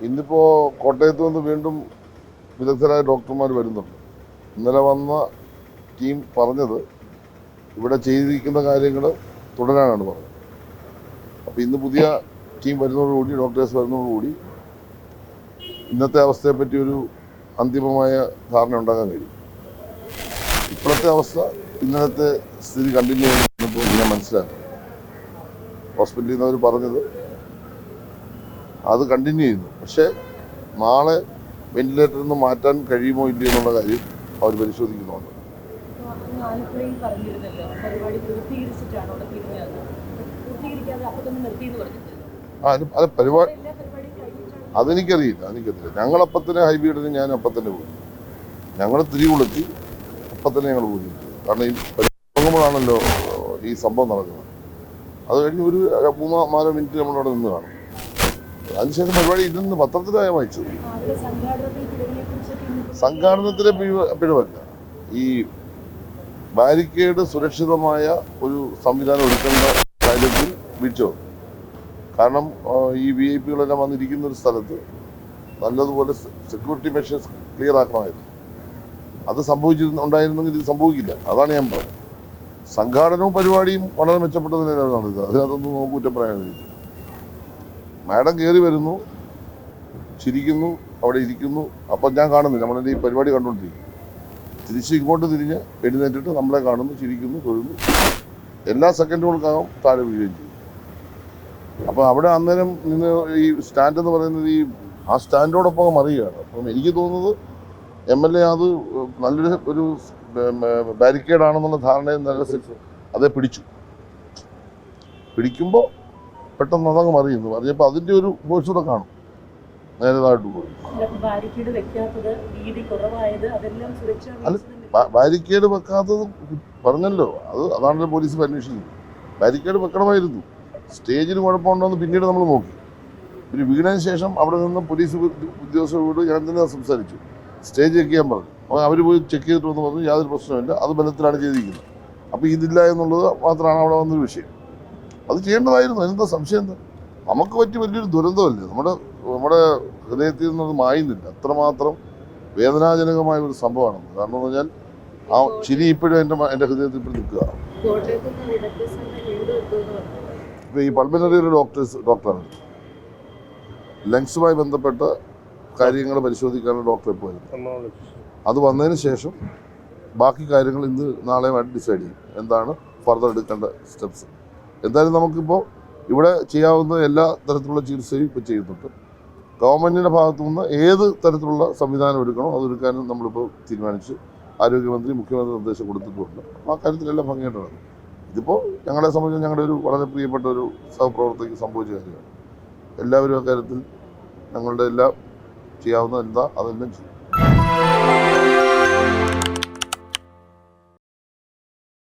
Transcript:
ഇന്നിപ്പോൾ കോട്ടയത്ത് നിന്ന് വീണ്ടും വിദഗ്ധരായ ഡോക്ടർമാർ വരുന്നുണ്ട്. ഇന്നലെ വന്ന ടീം പറഞ്ഞത് ഇവിടെ ചെയ്തിരിക്കുന്ന കാര്യങ്ങൾ തുടരാനാണ് പറഞ്ഞത്. അപ്പോൾ ഇന്ന് പുതിയ ടീം വരുന്നതോടുകൂടി, ഡോക്ടേഴ്സ് വരുന്നതോടുകൂടി ഇന്നത്തെ അവസ്ഥയെപ്പറ്റി ഒരു അന്തിമമായ ധാരണ ഉണ്ടാക്കാൻ കഴിയും. ഇപ്പോഴത്തെ അവസ്ഥ ഇന്നലത്തെ സ്ഥിതി കണ്ടിന്യൂ ചെയ്യുന്നപ്പോൾ ഞാൻ മനസ്സിലാക്കി. ഹോസ്പിറ്റലിൽ നിന്ന് അവർ പറഞ്ഞത് അത് കണ്ടിന്യൂ ചെയ്യുന്നു. പക്ഷേ നാളെ വെന്റിലേറ്ററിൽ നിന്ന് മാറ്റാൻ കഴിയുമോ ഇല്ലയോ എന്നുള്ള കാര്യം അവർ പരിശോധിക്കുന്നുണ്ട്. അത് പരിപാടി അതെനിക്കറിയില്ല. ഞങ്ങളപ്പം തന്നെ ഹൈബീഡിന് ഞാൻ അപ്പം തന്നെ പോയി. ഞങ്ങൾ തിരികൊളുത്തി അപ്പം തന്നെ ഞങ്ങൾ പോയി. കാരണം ഈ തുടങ്ങുമ്പോഴാണല്ലോ ഈ സംഭവം നടക്കുന്നത്. അത് കഴിഞ്ഞ് ഒരു 3-4 മിനിറ്റ് നമ്മളവിടെ നിന്ന് കാണും. അതിനുശേഷം പരിപാടി ഇല്ലെന്ന് പത്രത്തിലായ വായിച്ചത്. സംഘാടനത്തിലെ പിഴവല്ല, ഈ ബാരിക്കേഡ് സുരക്ഷിതമായ ഒരു സംവിധാനം ഒരുക്കേണ്ട കാര്യത്തിൽ വീഴ്ച വന്നു. കാരണം ഈ VIP കളെല്ലാം വന്നിരിക്കുന്ന ഒരു സ്ഥലത്ത് നല്ലതുപോലെ സെക്യൂരിറ്റി മെഷേഴ്സ് ക്ലിയർ ആക്കണമായിരുന്നു. അത് ഉണ്ടായിരുന്നെങ്കിൽ ഇത് സംഭവിക്കില്ല. അതാണ് ഞാൻ പറഞ്ഞത്. സംഘാടനവും പരിപാടിയും വളരെ മെച്ചപ്പെട്ടതിനാണ് നടന്നത്. അതിനകത്തൊന്നും നമുക്ക് കുറ്റം പറയാൻ കഴിയില്ല. മാഡം കയറി വരുന്നു, ചിരിക്കുന്നു, അവിടെ ഇരിക്കുന്നു. അപ്പം ഞാൻ കാണുന്നു, നമ്മളെൻ്റെ ഈ പരിപാടി കണ്ടുകൊണ്ടിരിക്കും. തിരിച്ച് ഇങ്ങോട്ട് തിരിഞ്ഞ് എഴുന്നേറ്റിട്ട് നമ്മളെ കാണുന്നു, ചിരിക്കുന്നു, തൊഴുന്നു. എല്ലാ സെക്കൻഡുകൾക്കകം താഴെ വീഴുകയും ചെയ്യും. അപ്പോൾ അവിടെ അന്നേരം നിന്ന് ഈ സ്റ്റാൻഡ് എന്ന് പറയുന്നത് ആ സ്റ്റാൻഡോടൊപ്പം അറിയുകയാണ്. അപ്പം എനിക്ക് തോന്നുന്നത് MLA അത് നല്ലൊരു ബാരിക്കേഡാണെന്നുള്ള ധാരണയും അതേ പിടിക്കുമ്പോൾ പെട്ടെന്ന് അതങ്ങ് മറിയുന്നു. അറിയപ്പോൾ അതിൻ്റെ ഒരു ഫോഴ്സ് കൂടെ കാണും. നേരതായിട്ട് പോയി അല്ല, ബാരിക്കേഡ് വെക്കാത്തത് പറഞ്ഞല്ലോ. അതാണല്ലോ പോലീസ് അന്വേഷിക്കുന്നത്. ബാരിക്കേഡ് വെക്കണമായിരുന്നു. സ്റ്റേജിന് കുഴപ്പമുണ്ടോയെന്ന് പിന്നീട് നമ്മൾ നോക്കി. ഒരു വീണതിന് ശേഷം അവിടെ നിന്ന് പോലീസ് ഉദ്യോഗസ്ഥരോട് ഞാൻ തന്നെ സംസാരിച്ചു. സ്റ്റേജ് ചെക്ക് ചെയ്യാൻ പറഞ്ഞു. അപ്പോൾ അവർ പോയി ചെക്ക് ചെയ്തിട്ട് വന്ന് പറഞ്ഞു യാതൊരു പ്രശ്നമില്ല, അത് ബലത്തിലാണ് ചെയ്തിരിക്കുന്നത്. അപ്പോൾ ഇതില്ല എന്നുള്ളത് മാത്രമാണ് അവിടെ വന്നൊരു വിഷയം. അത് ചെയ്യേണ്ടതായിരുന്നു. അതിനെന്താ സംശയം? എന്താ? നമുക്ക് പറ്റിയ വലിയൊരു ദുരന്തമല്ലേ. നമ്മുടെ ഹൃദയത്തിൽ നിന്നത് മായുന്നില്ല. അത്രമാത്രം വേദനാജനകമായ ഒരു സംഭവമാണ്. കാരണം എന്ന് പറഞ്ഞാൽ ആ ചിരി ഇപ്പോഴും എൻ്റെ ഹൃദയത്തിൽ ഇപ്പോഴും നിൽക്കുക. ഇപ്പോൾ ഈ പൾമനറി ഡോക്ടറാണ്. ലങ്സുമായി ബന്ധപ്പെട്ട കാര്യങ്ങൾ പരിശോധിക്കാനുള്ള ഡോക്ടർ ഇപ്പോൾ വരുന്നത്. അത് വന്നതിന് ശേഷം ബാക്കി കാര്യങ്ങൾ ഇന്ന് നാളെയുമായിട്ട് ഡിസൈഡ് ചെയ്യും. എന്താണ് ഫർദർ എടുക്കേണ്ട സ്റ്റെപ്സ്. എന്തായാലും നമുക്കിപ്പോൾ ഇവിടെ ചെയ്യാവുന്ന എല്ലാ തരത്തിലുള്ള ചികിത്സയും ഇപ്പോൾ ചെയ്യുന്നുണ്ട്. ഗവൺമെൻറ്റിൻ്റെ ഭാഗത്തു നിന്ന് ഏത് തരത്തിലുള്ള സംവിധാനം എടുക്കണോ അതൊരുക്കാനും നമ്മളിപ്പോൾ തീരുമാനിച്ച് ആരോഗ്യമന്ത്രി, മുഖ്യമന്ത്രി നിർദ്ദേശം കൊടുത്തിട്ടുണ്ട്. ആ കാര്യത്തിലെല്ലാം ഭംഗിയായിട്ടാണ്. ഇതിപ്പോൾ ഞങ്ങളെ സംബന്ധിച്ച് ഞങ്ങളുടെ ഒരു വളരെ പ്രിയപ്പെട്ട ഒരു സഹപ്രവർത്തകയ്ക്ക് സംഭവിച്ച കാര്യമാണ്. എല്ലാവരും ആ കാര്യത്തിൽ ഞങ്ങളുടെ എല്ലാം ചെയ്യാവുന്ന എന്താ അതെല്ലാം ചെയ്യും.